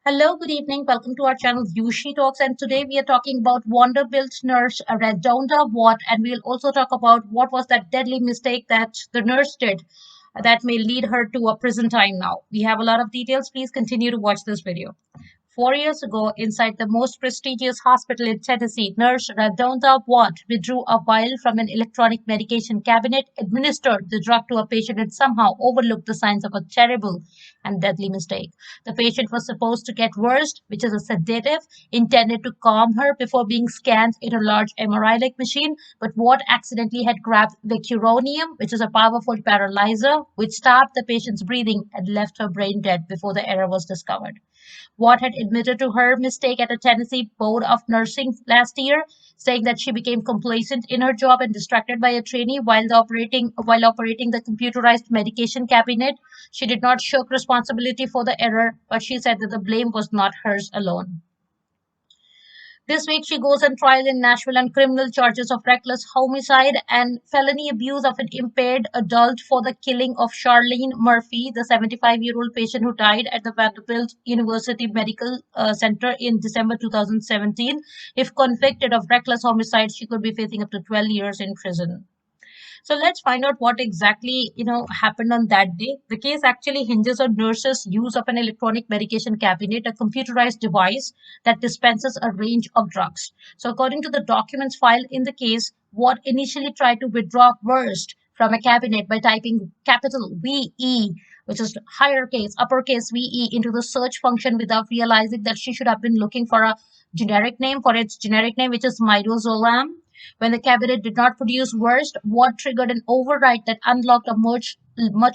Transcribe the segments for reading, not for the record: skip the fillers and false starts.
Hello, good evening. Welcome to our channel Yushi Talks, and today we are talking about Vanderbilt Nurse Radonda Vaught, and we'll also talk about what was that deadly mistake that the nurse did that may lead her to a prison time now. We have a lot of details. Please continue to watch this video. 4 years ago, inside the most prestigious hospital in Tennessee, Nurse Radonda Vaught withdrew a vial from an electronic medication cabinet, administered the drug to a patient, and somehow overlooked the signs of a terrible and deadly mistake. The patient was supposed to get versed, which is a sedative intended to calm her before being scanned in a large MRI-like machine, but Vaught accidentally had grabbed vecuronium, which is a powerful paralyzer, which stopped the patient's breathing and left her brain dead before the error was discovered. Watt had admitted to her mistake at a Tennessee Board of Nursing last year, saying that she became complacent in her job and distracted by a trainee while operating the computerized medication cabinet. She did not shirk responsibility for the error, but she said that the blame was not hers alone. This week, she goes on trial in Nashville on criminal charges of reckless homicide and felony abuse of an impaired adult for the killing of Charlene Murphy, the 75-year-old patient who died at the Vanderbilt University Medical Center in December 2017. If convicted of reckless homicide, she could be facing up to 12 years in prison. So let's find out what exactly happened on that day. The case actually hinges on nurses' use of an electronic medication cabinet, a computerized device that dispenses a range of drugs. So according to the documents filed in the case, Watt initially tried to withdraw versed from a cabinet by typing capital VE, which is higher case, uppercase VE, into the search function without realizing that she should have been looking for a generic name for its generic name, which is midazolam. When the cabinet did not produce worst, Watt triggered an override that unlocked a much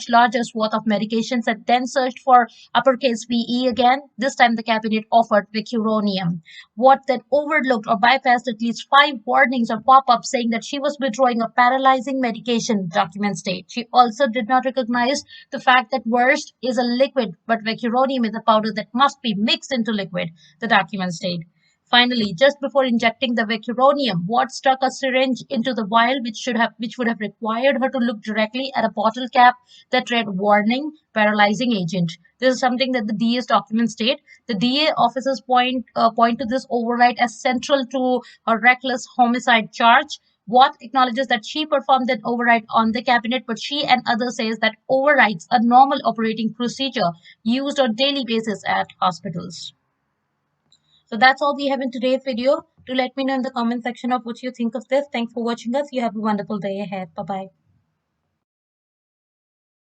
larger swath of medications and then searched for uppercase VE again. This time the cabinet offered vecuronium. Watt then overlooked or bypassed at least 5 warnings or pop-ups saying that she was withdrawing a paralyzing medication, documents state. She also did not recognize the fact that worst is a liquid, but vecuronium is a powder that must be mixed into liquid, the documents state. Finally, just before injecting the vecuronium, Watt stuck a syringe into the vial, which would have required her to look directly at a bottle cap that read "Warning: Paralyzing Agent." This is something that the DA's documents state. The DA officers point to this override as central to a reckless homicide charge. Watt acknowledges that she performed an override on the cabinet, but she and others says that overrides are normal operating procedure used on daily basis at hospitals. So that's all we have in today's video. Do let me know in the comment section of what you think of this. Thanks for watching us. You have a wonderful day ahead. Bye-bye.